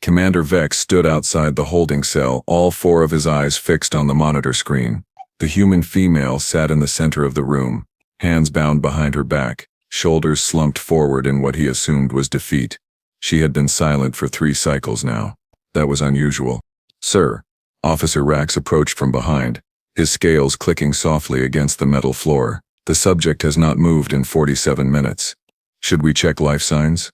Commander Vex stood outside the holding cell, all four of his eyes fixed on the monitor screen. The human female sat in the center of the room, hands bound behind her back, shoulders slumped forward in what he assumed was defeat. She had been silent for 3 cycles now. That was unusual. "Sir." Officer Rax approached from behind, his scales clicking softly against the metal floor. "The subject has not moved in 47 minutes. Should we check life signs?"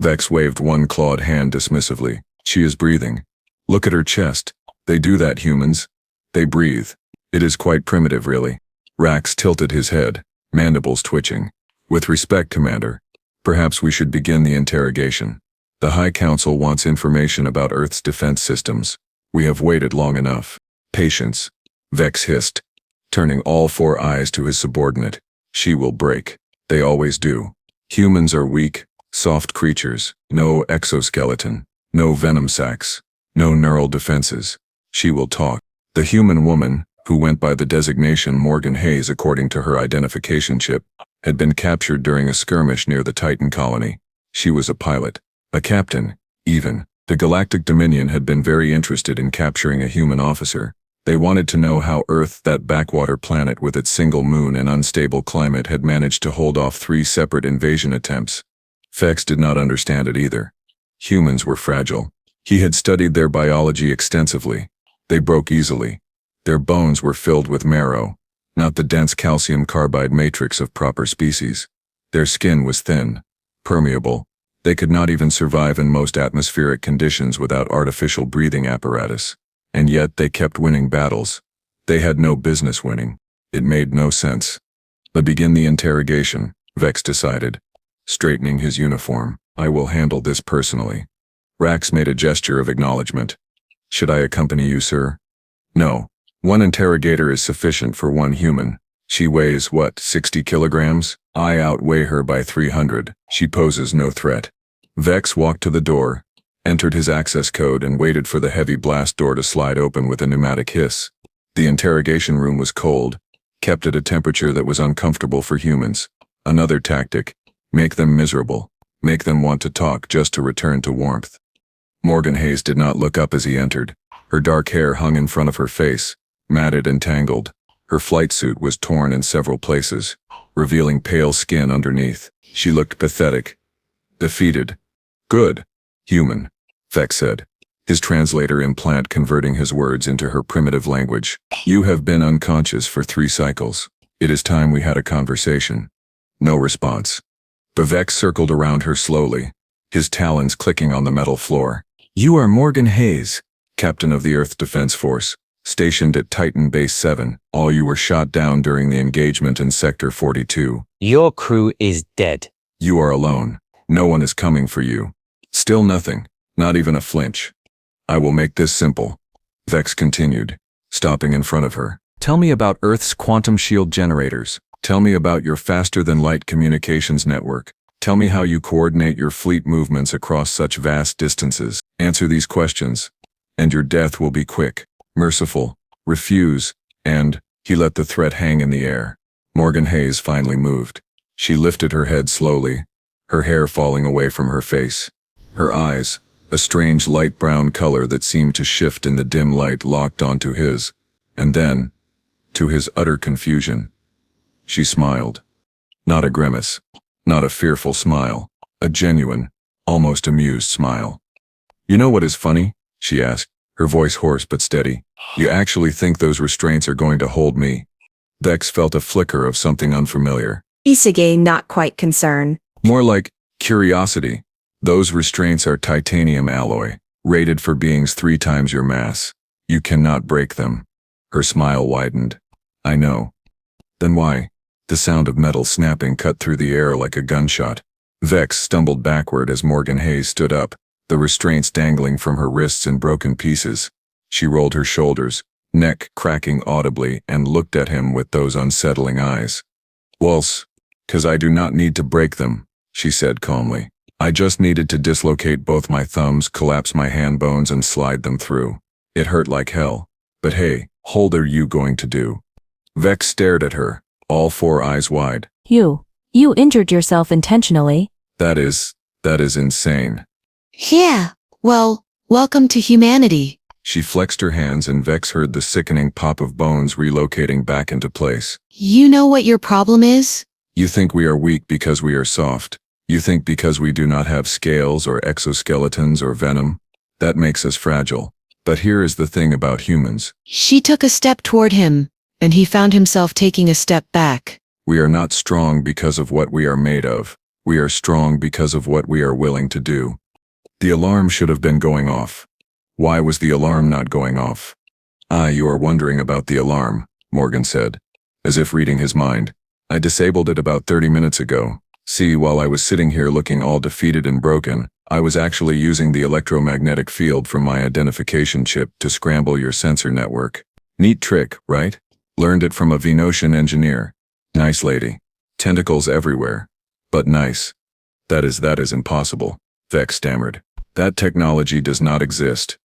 Vex waved one clawed hand dismissively. "She is breathing. Look at her chest. They do that, humans. They breathe. It is quite primitive, really." Rax tilted his head, mandibles twitching. "With respect, Commander, perhaps we should begin the interrogation. The High Council wants information about Earth's defense systems. We have waited long enough." "Patience," Vex hissed, turning all 4 eyes to his subordinate. "She will break. They always do. Humans are weak, soft creatures. No exoskeleton, no venom sacs, no neural defenses. She will talk." The human woman, who went by the designation Morgan Hayes according to her identification chip, had been captured during a skirmish near the Titan colony. She was a pilot, a captain, even. The Galactic Dominion had been very interested in capturing a human officer. They wanted to know how Earth, that backwater planet with its single moon and unstable climate, had managed to hold off 3 separate invasion attempts. Vex did not understand it either. Humans were fragile. He had studied their biology extensively. They broke easily. Their bones were filled with marrow, not the dense calcium carbide matrix of proper species. Their skin was thin, permeable. They could not even survive in most atmospheric conditions without artificial breathing apparatus. And yet they kept winning battles. They had no business winning. It made no sense. "But begin the interrogation," Vex decided, straightening his uniform. "I will handle this personally." Rax made a gesture of acknowledgement. "Should I accompany you, sir?" "No. 1 interrogator is sufficient for 1 human. She weighs, what, 60 kilograms? I outweigh her by 300. She poses no threat." Vex walked to the door, entered his access code, and waited for the heavy blast door to slide open with a pneumatic hiss. The interrogation room was cold, kept at a temperature that was uncomfortable for humans. Another tactic: make them miserable, make them want to talk just to return to warmth. Morgan Hayes did not look up as he entered. Her dark hair hung in front of her face, matted and tangled. Her flight suit was torn in several places, revealing pale skin underneath. She looked pathetic, defeated. "Good. Human," Vex said, his translator implant converting his words into her primitive language. "You have been unconscious for 3 cycles. It is time we had a conversation." No response. The Vex circled around her slowly, his talons clicking on the metal floor. "You are Morgan Hayes, captain of the Earth Defense Force, stationed at Titan Base 7. You were shot down during the engagement in Sector 42. Your crew is dead." "You are alone. No one is coming for you." Still nothing, not even a flinch. "I will make this simple," Vex continued, stopping in front of her. "Tell me about Earth's quantum shield generators. Tell me about your faster-than-light communications network. Tell me how you coordinate your fleet movements across such vast distances. Answer these questions, and your death will be quick, merciful. Refuse, and..." He let the threat hang in the air. Morgan Hayes finally moved. She lifted her head slowly, her hair falling away from her face. Her eyes, a strange light brown color that seemed to shift in the dim light, locked onto his, and then, to his utter confusion, she smiled. Not a grimace, not a fearful smile, a genuine, almost amused smile. "You know what is funny?" she asked, her voice hoarse but steady. "You actually think those restraints are going to hold me?" Vex felt a flicker of something unfamiliar. Isage, not quite concern. More like curiosity. "Those restraints are titanium alloy, rated for beings 3 times your mass. You cannot break them." Her smile widened. "I know." "Then why?" The sound of metal snapping cut through the air like a gunshot. Vex stumbled backward as Morgan Hayes stood up, the restraints dangling from her wrists in broken pieces. She rolled her shoulders, neck cracking audibly, and looked at him with those unsettling eyes. "Well, 'cause I do not need to break them," she said calmly. "I just needed to dislocate both my thumbs, collapse my hand bones, and slide them through. It hurt like hell. But hey, what are you going to do?" Vex stared at her, all 4 eyes wide. You injured yourself intentionally." That is insane." Yeah, well, Welcome to humanity. She flexed her hands and Vex heard the sickening pop of bones relocating back into place. You know what your problem is? You think we are weak because we are soft. You think because we do not have scales or exoskeletons or venom. That makes us fragile. But here is the thing about humans. She took a step toward him, and he found himself taking a step back. We are not strong because of what we are made of. We are strong because of what we are willing to do. The alarm should have been going off. Why was the alarm not going off? Ah, you are wondering about the alarm, Morgan said, as if reading his mind. I disabled it about 30 minutes ago. See, while I was sitting here looking all defeated and broken, I was actually using the electromagnetic field from my identification chip to scramble your sensor network. Neat trick, right? Learned it from a Venetian engineer. Nice lady. Tentacles everywhere. But nice. That is impossible, Vex stammered. That technology does not exist.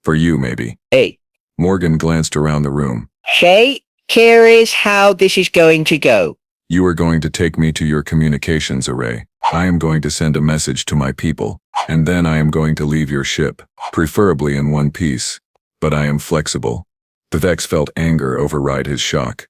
For you, maybe. Hey, Morgan glanced around the room. here is how this is going to go. You are going to take me to your communications array. I am going to send a message to my people, and then I am going to leave your ship, preferably in one piece. But I am flexible. The Vex felt anger override his shock.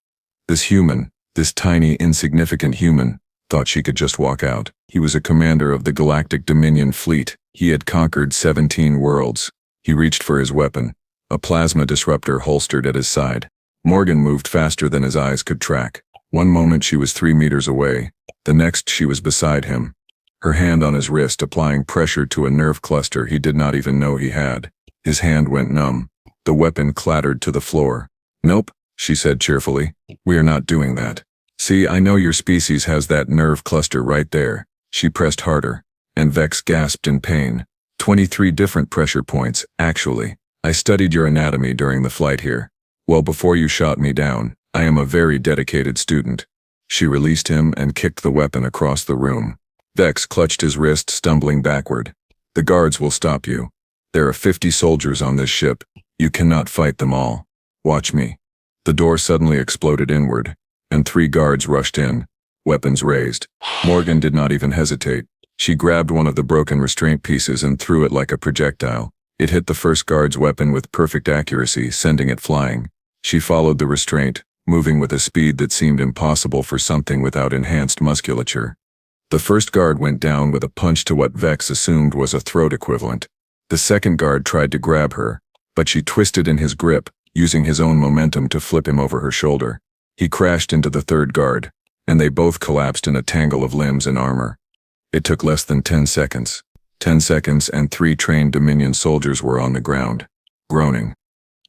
This human, this tiny, insignificant human, thought she could just walk out. He was a commander of the Galactic Dominion fleet. He had conquered 17 worlds. He reached for his weapon, a plasma disruptor holstered at his side. Morgan moved faster than his eyes could track. One moment she was 3 meters away, the next she was beside him, her hand on his wrist applying pressure to a nerve cluster he did not even know he had. His hand went numb. The weapon clattered to the floor. Nope, she said cheerfully. We are not doing that. See, I know your species has that nerve cluster right there. She pressed harder, and Vex gasped in pain. 23 different pressure points, actually. I studied your anatomy during the flight here. Well, before you shot me down, I am a very dedicated student. She released him and kicked the weapon across the room. Vex clutched his wrist, stumbling backward. The guards will stop you. There are 50 soldiers on this ship. You cannot fight them all. Watch me. The door suddenly exploded inward, and 3 guards rushed in, weapons raised. Morgan did not even hesitate. She grabbed one of the broken restraint pieces and threw it like a projectile. It hit the first guard's weapon with perfect accuracy, sending it flying. She followed the restraint, moving with a speed that seemed impossible for something without enhanced musculature. The first guard went down with a punch to what Vex assumed was a throat equivalent. The second guard tried to grab her, but she twisted in his grip, using his own momentum to flip him over her shoulder. He crashed into the third guard, and they both collapsed in a tangle of limbs and armor. It took less than 10 seconds. 10 seconds and 3 trained Dominion soldiers were on the ground, groaning.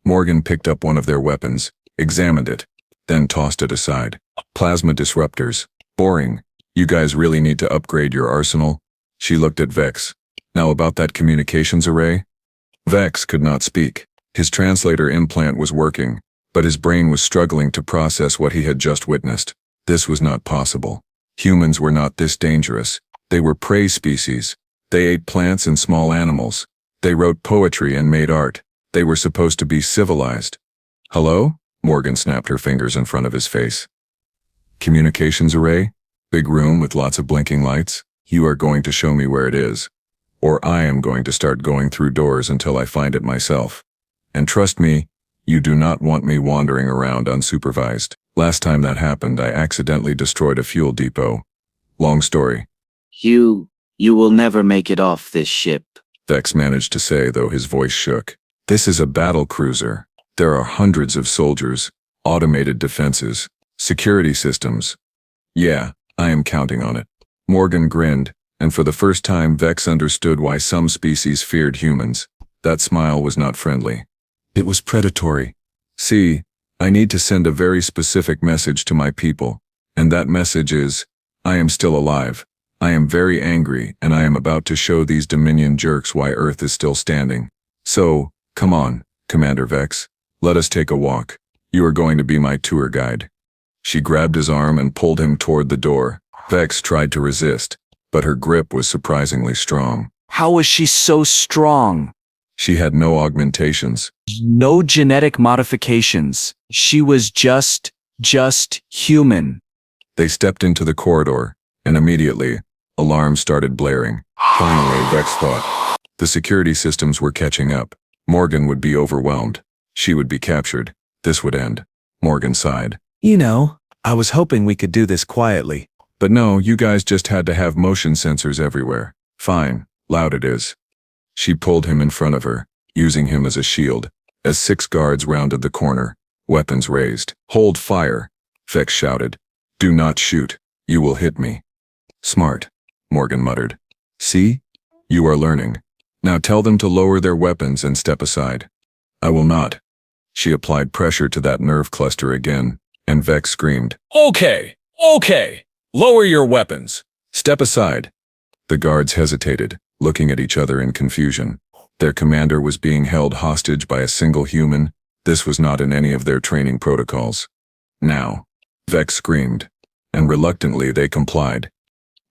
Morgan picked up one of their weapons, examined it, then tossed it aside. Plasma disruptors. Boring. You guys really need to upgrade your arsenal? She looked at Vex. Now about that communications array? Vex could not speak. His translator implant was working, but his brain was struggling to process what he had just witnessed. This was not possible. Humans were not this dangerous. They were prey species. They ate plants and small animals. They wrote poetry and made art. They were supposed to be civilized. Hello? Morgan snapped her fingers in front of his face. Communications array? Big room with lots of blinking lights? You are going to show me where it is. Or I am going to start going through doors until I find it myself. And trust me, you do not want me wandering around unsupervised. Last time that happened, I accidentally destroyed a fuel depot. Long story. You will never make it off this ship. Vex managed to say, though his voice shook. This is a battle cruiser. There are hundreds of soldiers, automated defenses, security systems. Yeah, I am counting on it. Morgan grinned, and for the first time Vex understood why some species feared humans. That smile was not friendly. It was predatory. See, I need to send a very specific message to my people, and that message is, I am still alive. I am very angry, and I am about to show these Dominion jerks why Earth is still standing. So, come on, Commander Vex. Let us take a walk. You are going to be my tour guide. She grabbed his arm and pulled him toward the door. Vex tried to resist, but her grip was surprisingly strong. How was she so strong? She had no augmentations. No genetic modifications. She was just human. They stepped into the corridor, and immediately, alarms started blaring. Finally, Vex thought, The security systems were catching up. Morgan would be overwhelmed. She would be captured. This would end. Morgan sighed. You know, I was hoping we could do this quietly. But no, you guys just had to have motion sensors everywhere. Fine, loud it is. She pulled him in front of her, using him as a shield, as 6 guards rounded the corner, weapons raised. Hold fire, Vex shouted. Do not shoot. You will hit me. Smart, Morgan muttered. See? You are learning. Now tell them to lower their weapons and step aside. I will not. She applied pressure to that nerve cluster again, and Vex screamed. Okay. Lower your weapons. Step aside. The guards hesitated, looking at each other in confusion. Their commander was being held hostage by a single human. This was not in any of their training protocols. Now, Vex screamed, and reluctantly they complied.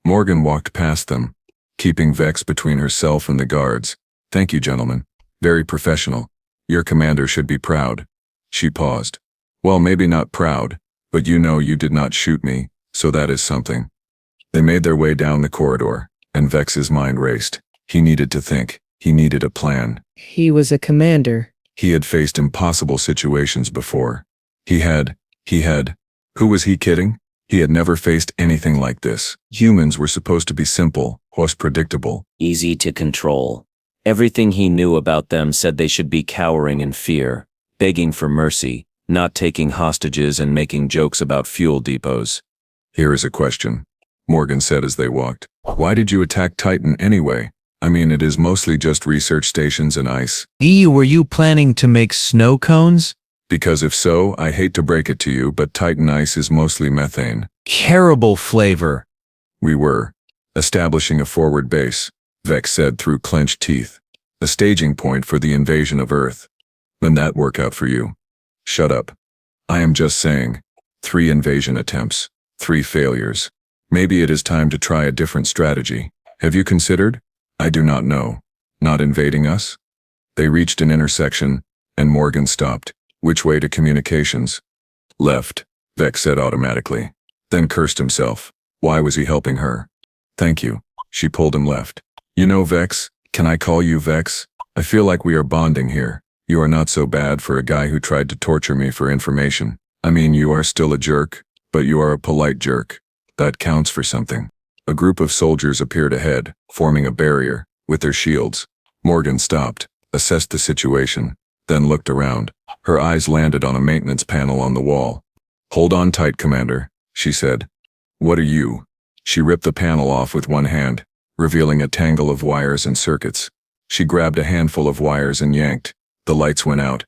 Morgan walked past them, keeping Vex between herself and the guards. Thank you, gentlemen. Very professional. Your commander should be proud. She paused. Well, maybe not proud, but you know you did not shoot me, so that is something. They made their way down the corridor, and Vex's mind raced. He needed to think. He needed a plan. He was a commander. He had faced impossible situations before. He had. Who was he kidding? He had never faced anything like this. Humans were supposed to be simple, was predictable. Easy to control. Everything he knew about them said they should be cowering in fear, begging for mercy, not taking hostages and making jokes about fuel depots. Here is a question, Morgan said as they walked. Why did you attack Titan anyway? I mean, it is mostly just research stations and ice. Were you planning to make snow cones? Because if so, I hate to break it to you, but Titan ice is mostly methane. Terrible flavor. We were establishing a forward base, Vex said through clenched teeth. A staging point for the invasion of Earth. Then that work out for you? Shut up. I am just saying. 3 invasion attempts. 3 failures. Maybe it is time to try a different strategy. Have you considered? I do not know. Not invading us? They reached an intersection, and Morgan stopped. Which way to communications? Left, Vex said automatically. Then cursed himself. Why was he helping her? Thank you. She pulled him left. You know, Vex, can I call you Vex? I feel like we are bonding here. You are not so bad for a guy who tried to torture me for information. I mean, you are still a jerk, but you are a polite jerk. That counts for something. A group of soldiers appeared ahead, forming a barrier, with their shields. Morgan stopped, assessed the situation, then looked around. Her eyes landed on a maintenance panel on the wall. Hold on tight, Commander, she said. What are you? She ripped the panel off with one hand, revealing a tangle of wires and circuits. She grabbed a handful of wires and yanked. The lights went out.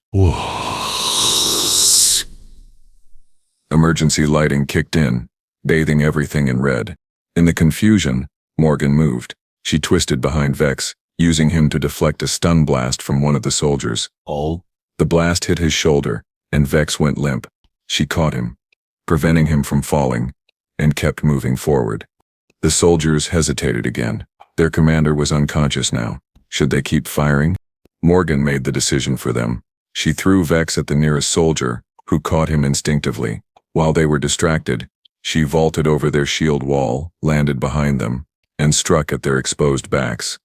Emergency lighting kicked in, bathing everything in red. In the confusion, Morgan moved. She twisted behind Vex, using him to deflect a stun blast from one of the soldiers. The blast hit his shoulder, and Vex went limp. She caught him, preventing him from falling, and kept moving forward. The soldiers hesitated again. Their commander was unconscious now. Should they keep firing? Morgan made the decision for them. She threw Vex at the nearest soldier, who caught him instinctively. While they were distracted, she vaulted over their shield wall, landed behind them, and struck at their exposed backs.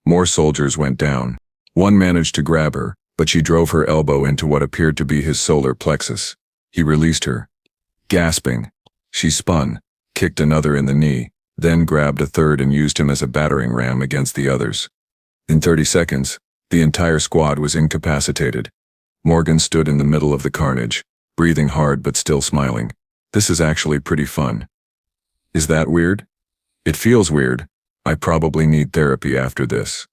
More soldiers went down. One managed to grab her, but she drove her elbow into what appeared to be his solar plexus. He released her. Gasping, she spun, kicked another in the knee, then grabbed a third and used him as a battering ram against the others. In 30 seconds, the entire squad was incapacitated. Morgan stood in the middle of the carnage, breathing hard but still smiling. This is actually pretty fun. Is that weird? It feels weird. I probably need therapy after this.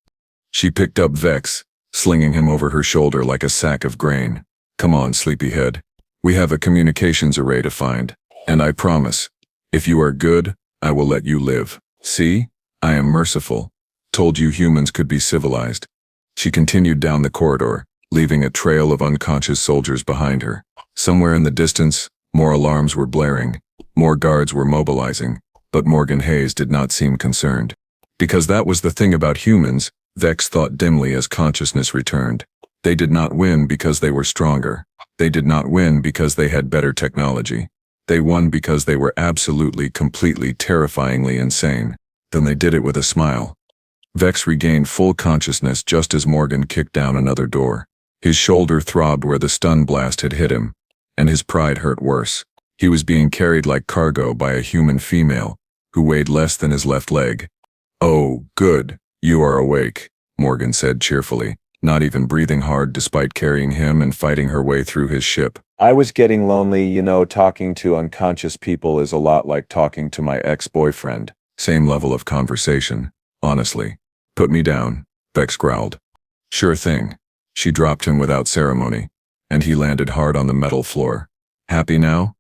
She picked up Vex, slinging him over her shoulder like a sack of grain. Come on, sleepyhead. We have a communications array to find, and I promise, if you are good, I will let you live. See? I am merciful. Told you humans could be civilized. She continued down the corridor, leaving a trail of unconscious soldiers behind her. Somewhere in the distance, more alarms were blaring. More guards were mobilizing, but Morgan Hayes did not seem concerned. Because that was the thing about humans, Vex thought dimly as consciousness returned. They did not win because they were stronger. They did not win because they had better technology. They won because they were absolutely, completely, terrifyingly insane. Then they did it with a smile. Vex regained full consciousness just as Morgan kicked down another door. His shoulder throbbed where the stun blast had hit him, and his pride hurt worse. He was being carried like cargo by a human female, who weighed less than his left leg. "Oh, good, you are awake," Morgan said cheerfully, not even breathing hard despite carrying him and fighting her way through his ship. "I was getting lonely, talking to unconscious people is a lot like talking to my ex-boyfriend. Same level of conversation, honestly. Put me down," Vex growled. "Sure thing." She dropped him without ceremony, and he landed hard on the metal floor. "Happy now?"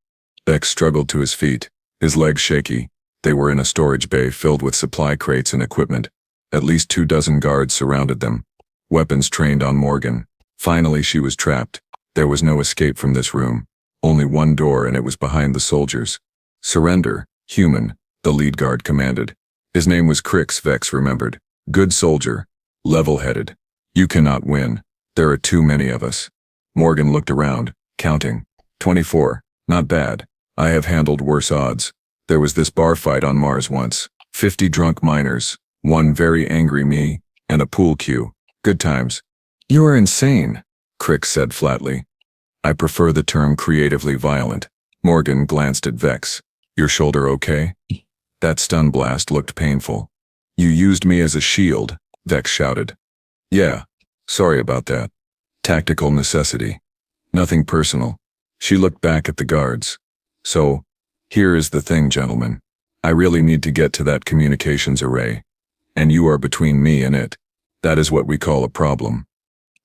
Vex struggled to his feet, his legs shaky. They were in a storage bay filled with supply crates and equipment. At least 24 guards surrounded them, weapons trained on Morgan. Finally, she was trapped. There was no escape from this room. Only one door, and it was behind the soldiers. "Surrender, human," the lead guard commanded. His name was Crix, Vex remembered. Good soldier. Level-headed. "You cannot win. There are too many of us." Morgan looked around, counting. 24. Not bad. I have handled worse odds. There was this bar fight on Mars once. 50 drunk miners, one very angry me, and a pool cue. Good times. "You are insane," Crix said flatly. "I prefer the term creatively violent." Morgan glanced at Vex. "Your shoulder okay?" That stun blast looked painful. "You used me as a shield," Vex shouted. "Yeah, sorry about that. Tactical necessity. Nothing personal." She looked back at the guards. "So, here is the thing, gentlemen. I really need to get to that communications array. And you are between me and it. That is what we call a problem.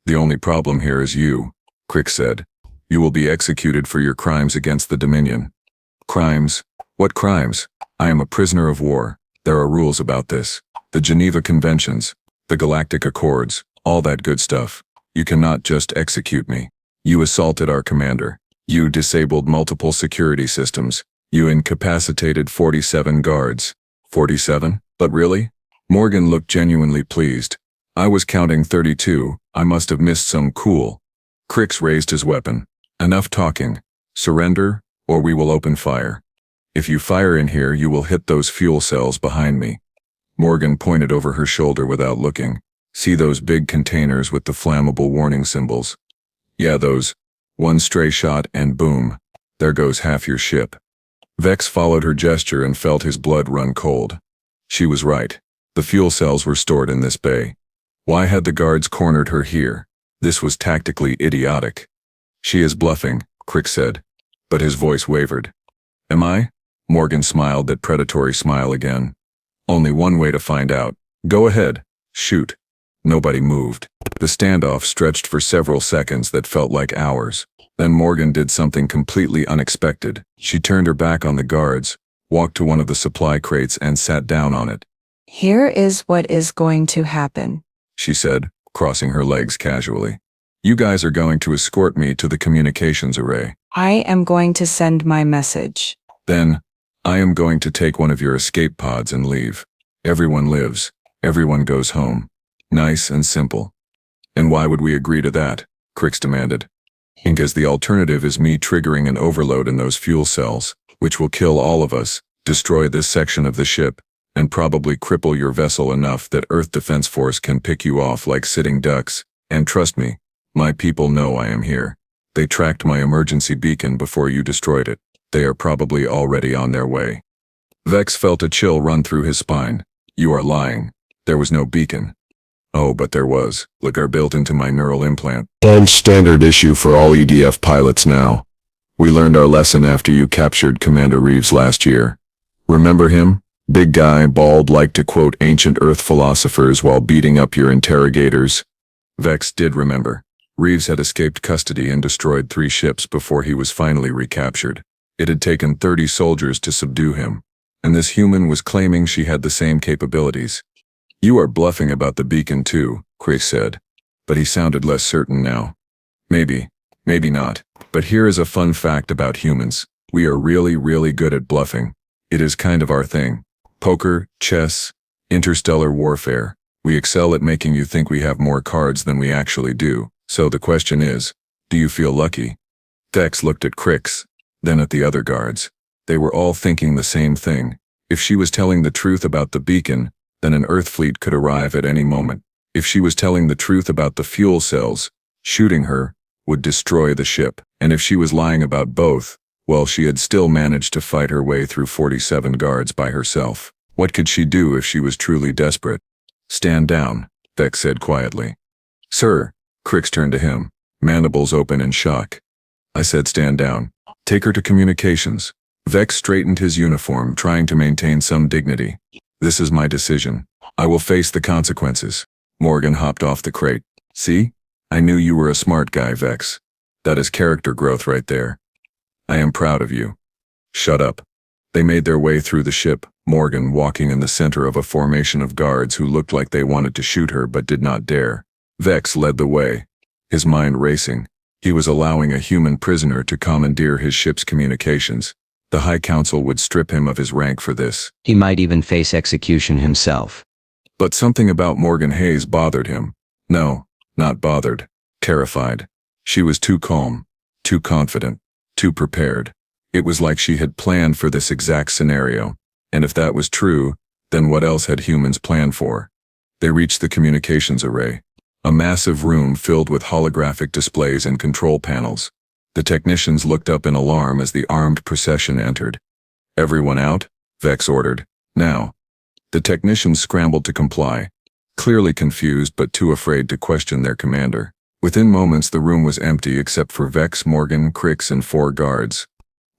The only problem here is you," Crix said. "You will be executed for your crimes against the Dominion." "Crimes? What crimes? I am a prisoner of war. There are rules about this. The Geneva Conventions, the Galactic Accords, all that good stuff. You cannot just execute me. You assaulted our commander. You disabled multiple security systems. You incapacitated 47 guards. 47? But really?" Morgan looked genuinely pleased. "I was counting 32. I must have missed some. Cool." Crix raised his weapon. "Enough talking. Surrender, or we will open fire. If you fire in here, you will hit those fuel cells behind me." Morgan pointed over her shoulder without looking. "See those big containers with the flammable warning symbols? Yeah, those. One stray shot and boom. There goes half your ship." Vex followed her gesture and felt his blood run cold. She was right. The fuel cells were stored in this bay. Why had the guards cornered her here? This was tactically idiotic. "She is bluffing," Crix said, but his voice wavered. "Am I?" Morgan smiled that predatory smile again. "Only one way to find out. Go ahead. Shoot." Nobody moved. The standoff stretched for several seconds that felt like hours. Then Morgan did something completely unexpected. She turned her back on the guards, walked to one of the supply crates and sat down on it. Here is what is going to happen, she said, crossing her legs casually. "You guys are going to escort me to the communications array. I am going to send my message. Then, I am going to take one of your escape pods and leave. Everyone lives. Everyone goes home. Nice and simple." "And why would we agree to that?" Crix demanded. "Because the alternative is me triggering an overload in those fuel cells, which will kill all of us, destroy this section of the ship, and probably cripple your vessel enough that Earth Defense Force can pick you off like sitting ducks. And trust me, my people know I am here. They tracked my emergency beacon before you destroyed it. They are probably already on their way." Vex felt a chill run through his spine. "You are lying. There was no beacon." "Oh, but there was. Look, are built into my neural implant. And standard issue for all EDF pilots now. We learned our lesson after you captured Commander Reeves last year. Remember him? Big guy, bald, liked to quote ancient Earth philosophers while beating up your interrogators." Vex did remember. Reeves had escaped custody and destroyed 3 ships before he was finally recaptured. It had taken 30 soldiers to subdue him, and this human was claiming she had the same capabilities. "You are bluffing about the beacon too," Crix said, but he sounded less certain now. "Maybe, maybe not. But here is a fun fact about humans. We are really, really good at bluffing. It is kind of our thing. Poker, chess, interstellar warfare. We excel at making you think we have more cards than we actually do. So the question is, do you feel lucky?" Vex looked at Crix, then at the other guards. They were all thinking the same thing. If she was telling the truth about the beacon, then an Earth fleet could arrive at any moment. If she was telling the truth about the fuel cells, shooting her would destroy the ship. And if she was lying about both, well, she had still managed to fight her way through 47 guards by herself. What could she do if she was truly desperate? Stand down, Vex said quietly. Sir, Crix turned to him, mandibles open in shock. I said stand down. Take her to communications. Vex straightened his uniform, trying to maintain some dignity. This is my decision. I will face the consequences. Morgan hopped off the crate. See? I knew you were a smart guy, Vex. That is character growth right there. I am proud of you. Shut up. They made their way through the ship, Morgan walking in the center of a formation of guards who looked like they wanted to shoot her but did not dare. Vex led the way, his mind racing. He was allowing a human prisoner to commandeer his ship's communications. The High Council would strip him of his rank for this. He might even face execution himself. But something about Morgan Hayes bothered him. No, not bothered. Terrified. She was too calm, too confident, too prepared. It was like she had planned for this exact scenario. And if that was true, then what else had humans planned for? They reached the communications array. A massive room filled with holographic displays and control panels. The technicians looked up in alarm as the armed procession entered. Everyone out? Vex ordered. Now. The technicians scrambled to comply, clearly confused but too afraid to question their commander. Within moments the room was empty except for Vex, Morgan, Crix, and 4 guards.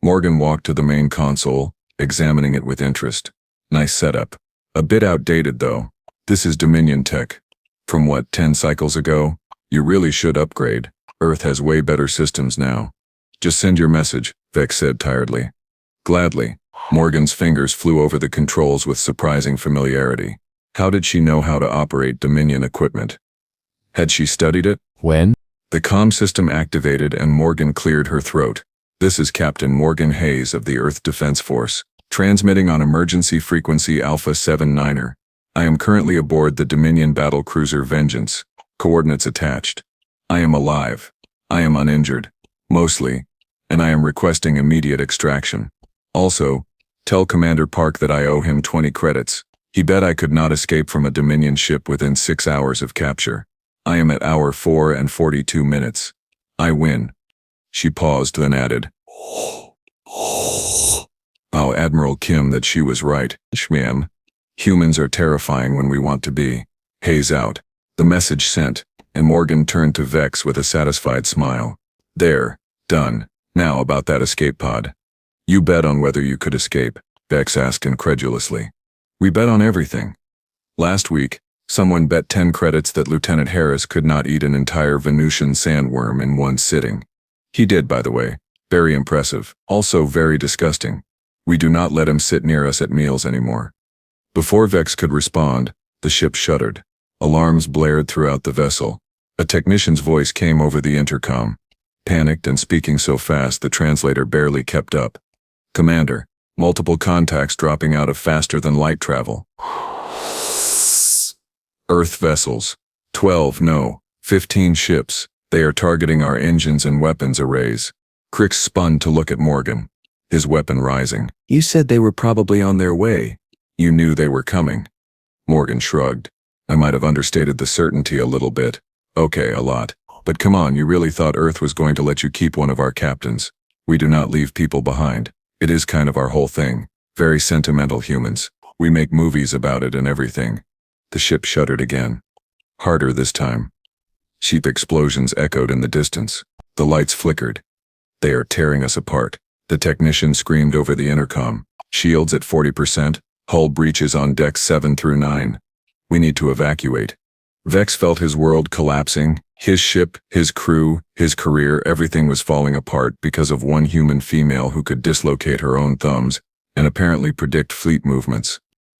Morgan walked to the main console, examining it with interest. Nice setup. A bit outdated though. This is Dominion tech. From what, 10 cycles ago? You really should upgrade. Earth has way better systems now. Just send your message, Vex said tiredly. Gladly. Morgan's fingers flew over the controls with surprising familiarity. How did she know how to operate Dominion equipment? Had she studied it? When? The comm system activated and Morgan cleared her throat. This is Captain Morgan Hayes of the Earth Defense Force, transmitting on emergency frequency Alpha 79er. I am currently aboard the Dominion battle cruiser Vengeance. Coordinates attached. I am alive. I am uninjured. Mostly. And I am requesting immediate extraction. Also, tell Commander Park that I owe him 20 credits. He bet I could not escape from a Dominion ship within 6 hours of capture. I am at hour 4 and 42 minutes. I win. She paused, then added, Oh, Admiral Kim, that she was right. Shmam. Humans are terrifying when we want to be. Hayes out. The message sent, and Morgan turned to Vex with a satisfied smile. There. Done. Now about that escape pod. You bet on whether you could escape, Vex asked incredulously. We bet on everything. Last week, someone bet 10 credits that Lieutenant Harris could not eat an entire Venusian sandworm in one sitting. He did, by the way. Very impressive. Also very disgusting. We do not let him sit near us at meals anymore. Before Vex could respond, the ship shuddered. Alarms blared throughout the vessel. A technician's voice came over the intercom. Panicked and speaking so fast the translator barely kept up. Commander, multiple contacts dropping out of faster-than-light travel. Earth vessels. 12, no, 15 ships. They are targeting our engines and weapons arrays. Crix spun to look at Morgan, his weapon rising. You said they were probably on their way. You knew they were coming. Morgan shrugged. I might have understated the certainty a little bit. Okay, a lot. But come on, you really thought Earth was going to let you keep one of our captains. We do not leave people behind. It is kind of our whole thing. Very sentimental humans. We make movies about it and everything. The ship shuddered again. Harder this time. Cheap explosions echoed in the distance. The lights flickered. They are tearing us apart. The technician screamed over the intercom. Shields at 40%. Hull breaches on decks 7 through 9. We need to evacuate. Vex felt his world collapsing. His ship, his crew, his career, everything was falling apart because of one human female who could dislocate her own thumbs and apparently predict fleet movements.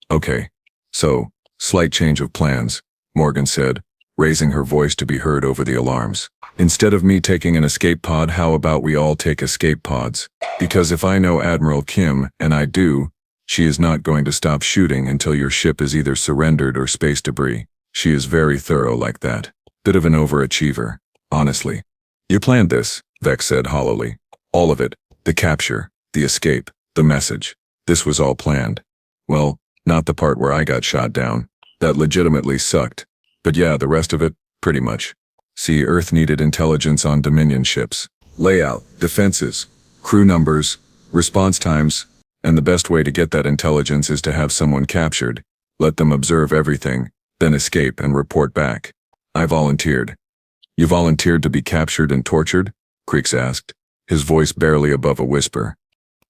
Okay. So, slight change of plans, Morgan said, raising her voice to be heard over the alarms. Instead of me taking an escape pod, how about we all take escape pods? Because if I know Admiral Kim, and I do, she is not going to stop shooting until your ship is either surrendered or space debris. She is very thorough like that. Bit of an overachiever, honestly. You planned this, Vex said hollowly. All of it. The capture, the escape, the message. This was all planned. Well, not the part where I got shot down. That legitimately sucked. But yeah, the rest of it, pretty much. See, Earth needed intelligence on Dominion ships. Layout, defenses, crew numbers, response times, and the best way to get that intelligence is to have someone captured, let them observe everything, then escape and report back. I volunteered. You volunteered to be captured and tortured? Creeks asked, his voice barely above a whisper.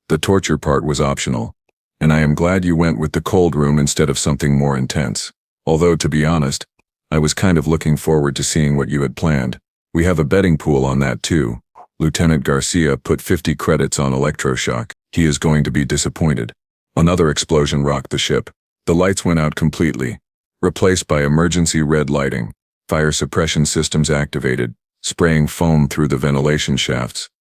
The torture part was optional, and I am glad you went with the cold room instead of something more intense. Although, to be honest, I was kind of looking forward to seeing what you had planned. We have a betting pool on that too. Lieutenant Garcia put 50 credits on electroshock. He is going to be disappointed. Another explosion rocked the ship. The lights went out completely, replaced by emergency red lighting. Fire suppression systems activated, spraying foam through the ventilation shafts.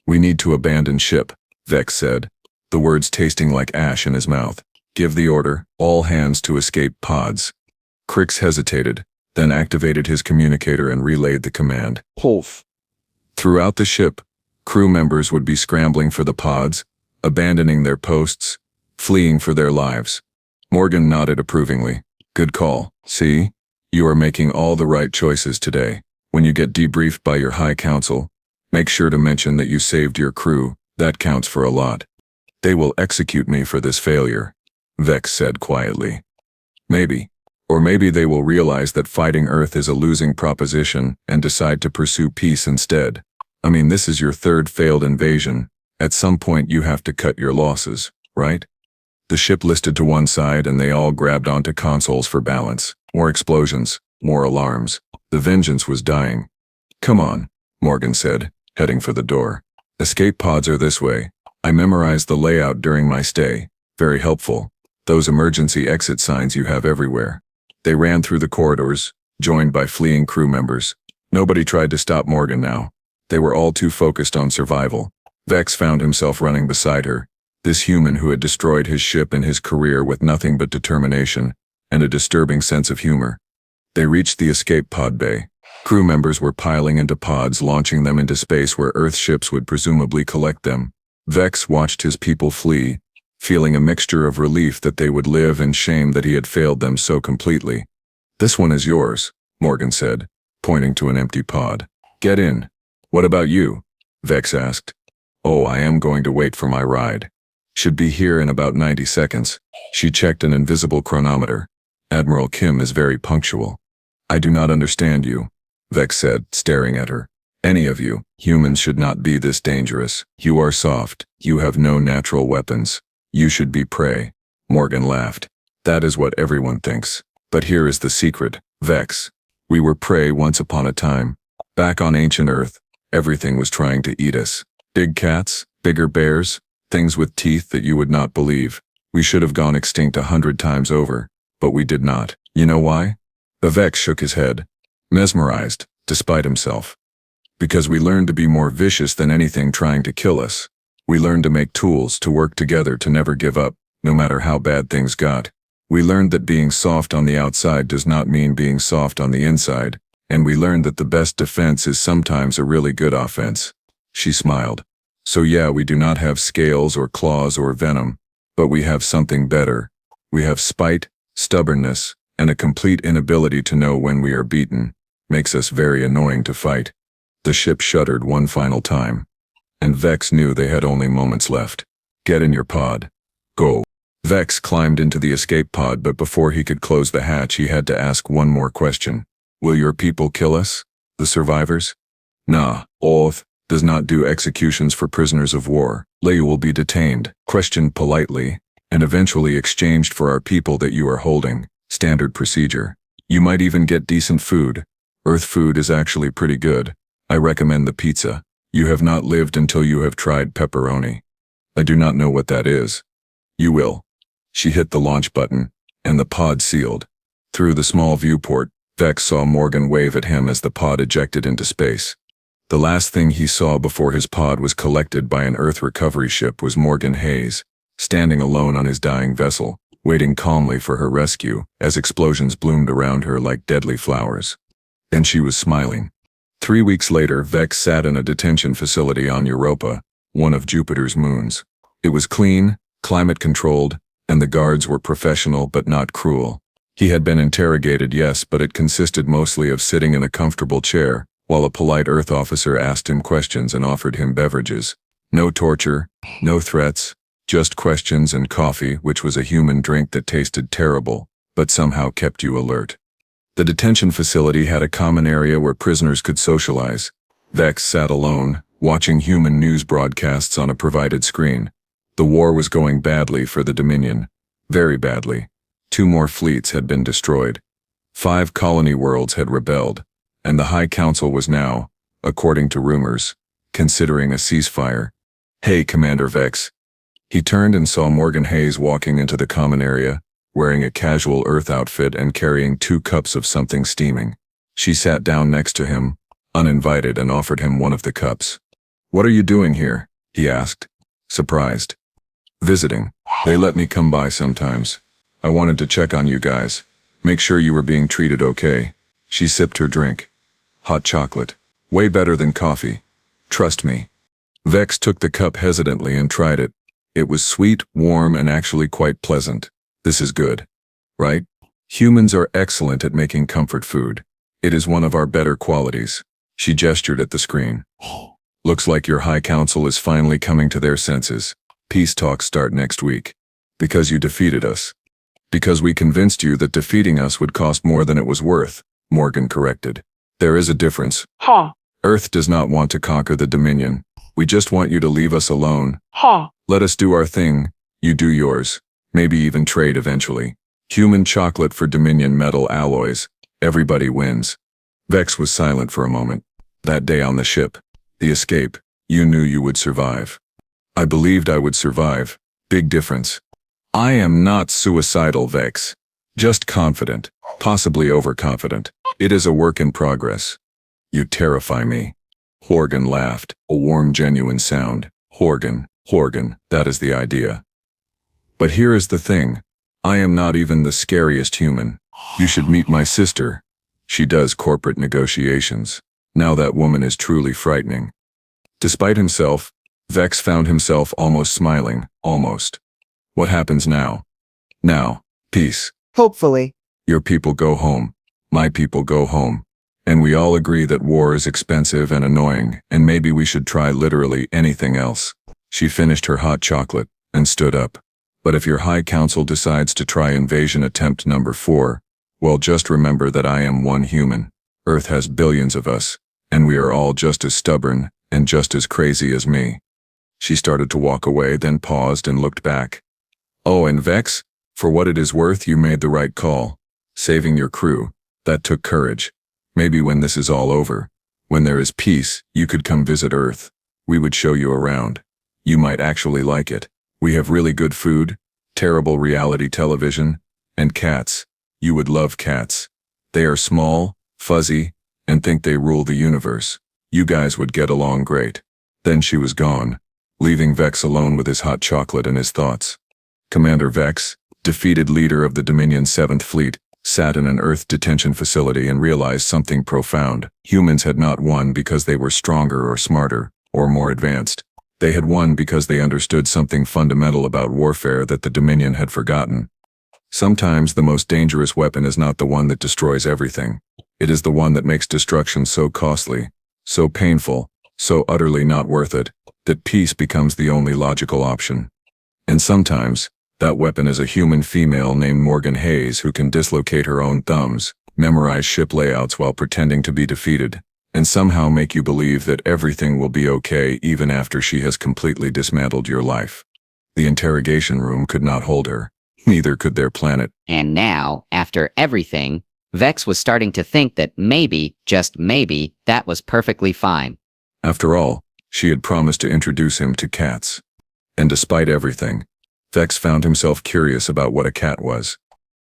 We need to abandon ship, Vex said, the words tasting like ash in his mouth. Give the order, all hands to escape pods. Crix hesitated, then activated his communicator and relayed the command. Pulse. Throughout the ship, crew members would be scrambling for the pods, abandoning their posts, fleeing for their lives. Morgan nodded approvingly. Good call. See? You are making all the right choices today. When you get debriefed by your high council, make sure to mention that you saved your crew. That counts for a lot. They will execute me for this failure, Vex said quietly. Maybe. Or maybe they will realize that fighting Earth is a losing proposition and decide to pursue peace instead. I mean, this is your third failed invasion. At some point you have to cut your losses, right? The ship listed to one side and they all grabbed onto consoles for balance. More explosions, more alarms. The vengeance was dying. Come on, Morgan said, heading for the door. Escape pods are this way. I memorized the layout during my stay. Very helpful. Those emergency exit signs you have everywhere. They ran through the corridors, joined by fleeing crew members. Nobody tried to stop Morgan now. They were all too focused on survival. Vex found himself running beside her, this human who had destroyed his ship and his career with nothing but determination and a disturbing sense of humor. They reached the escape pod bay. Crew members were piling into pods, launching them into space where Earth ships would presumably collect them. Vex watched his people flee, feeling a mixture of relief that they would live and shame that he had failed them so completely. This one is yours, Morgan said, pointing to an empty pod. Get in. What about you? Vex asked. Oh, I am going to wait for my ride. Should be here in about 90 seconds. She checked an invisible chronometer. Admiral Kim is very punctual. I do not understand you, Vex said, staring at her. Any of you, humans, should not be this dangerous. You are soft. You have no natural weapons. You should be prey. Morgan laughed. That is what everyone thinks. But here is the secret, Vex. We were prey once upon a time. Back on ancient Earth, everything was trying to eat us. Big cats, bigger bears, things with teeth that you would not believe. We should have gone extinct 100 times over, but we did not. You know why? The Vex shook his head, mesmerized, despite himself. Because we learned to be more vicious than anything trying to kill us. We learned to make tools, to work together, to never give up, no matter how bad things got. We learned that being soft on the outside does not mean being soft on the inside, and we learned that the best defense is sometimes a really good offense. She smiled. So yeah, we do not have scales or claws or venom, but we have something better. We have spite, stubbornness, and a complete inability to know when we are beaten. Makes us very annoying to fight. The ship shuddered one final time, and Vex knew they had only moments left. Get in your pod. Go. Vex climbed into the escape pod, but before he could close the hatch he had to ask one more question. Will your people kill us? The survivors? Nah, Oath does not do executions for prisoners of war. Lei will be detained, questioned politely, and eventually exchanged for our people that you are holding. Standard procedure. You might even get decent food. Earth food is actually pretty good. I recommend the pizza. You have not lived until you have tried pepperoni. I do not know what that is. You will. She hit the launch button, and the pod sealed. Through the small viewport, Vex saw Morgan wave at him as the pod ejected into space. The last thing he saw before his pod was collected by an Earth recovery ship was Morgan Hayes, standing alone on his dying vessel, waiting calmly for her rescue as explosions bloomed around her like deadly flowers. And she was smiling. 3 weeks later, Vex sat in a detention facility on Europa, one of Jupiter's moons. It was clean, climate-controlled, and the guards were professional but not cruel. He had been interrogated, yes, but it consisted mostly of sitting in a comfortable chair, while a polite Earth officer asked him questions and offered him beverages. No torture, no threats, just questions and coffee, which was a human drink that tasted terrible, but somehow kept you alert. The detention facility had a common area where prisoners could socialize. Vex sat alone, watching human news broadcasts on a provided screen. The war was going badly for the Dominion. Very badly. 2 more fleets had been destroyed. 5 colony worlds had rebelled, and the High Council was now, according to rumors, considering a ceasefire. "Hey, Commander Vex." He turned and saw Morgan Hayes walking into the common area, wearing a casual Earth outfit and carrying 2 cups of something steaming. She sat down next to him, uninvited, and offered him one of the cups. "What are you doing here?" he asked, surprised. "Visiting. They let me come by sometimes. I wanted to check on you guys. Make sure you were being treated okay." She sipped her drink. "Hot chocolate. Way better than coffee. Trust me." Vex took the cup hesitantly and tried it. It was sweet, warm, and actually quite pleasant. This is good. Right? Humans are excellent at making comfort food. It is one of our better qualities. She gestured at the screen. "Looks like your High Council is finally coming to their senses. Peace talks start next week. Because you defeated us. Because we convinced you that defeating us would cost more than it was worth," Morgan corrected. "There is a difference. Earth does not want to conquer the Dominion. We just want you to leave us alone. Let us do our thing, you do yours. Maybe even trade eventually. Human chocolate for Dominion metal alloys. Everybody wins." Vex was silent for a moment. "That day on the ship, the escape, you knew you would survive." "I believed I would survive. Big difference. I am not suicidal, Vex. Just confident, possibly overconfident. It is a work in progress." "You terrify me." Horgan laughed, a warm, genuine sound. Horgan, that is the idea. "But here is the thing. I am not even the scariest human. You should meet my sister. She does corporate negotiations. Now that woman is truly frightening." Despite himself, Vex found himself almost smiling, almost. "What happens now?" "Now, peace. Hopefully. Your people go home. My people go home. And we all agree that war is expensive and annoying, and maybe we should try literally anything else." She finished her hot chocolate and stood up. "But if your High Council decides to try invasion attempt number 4, well, just remember that I am one human. Earth has billions of us, and we are all just as stubborn and just as crazy as me." She started to walk away, then paused and looked back. "Oh, and Vex, for what it is worth, you made the right call. Saving your crew, that took courage. Maybe when this is all over, when there is peace, you could come visit Earth. We would show you around. You might actually like it. We have really good food, terrible reality television, and cats. You would love cats. They are small, fuzzy, and think they rule the universe. You guys would get along great." Then she was gone, leaving Vex alone with his hot chocolate and his thoughts. Commander Vex, defeated leader of the Dominion 7th Fleet, sat in an Earth detention facility and realized something profound. Humans had not won because they were stronger or smarter, or more advanced. They had won because they understood something fundamental about warfare that the Dominion had forgotten. Sometimes the most dangerous weapon is not the one that destroys everything. It is the one that makes destruction so costly, so painful, so utterly not worth it, that peace becomes the only logical option. And sometimes, that weapon is a human female named Morgan Hayes who can dislocate her own thumbs, memorize ship layouts while pretending to be defeated, and somehow make you believe that everything will be okay even after she has completely dismantled your life. The interrogation room could not hold her. Neither could their planet. And now, after everything, Vex was starting to think that maybe, just maybe, that was perfectly fine. After all, she had promised to introduce him to cats. And despite everything, Vex found himself curious about what a cat was.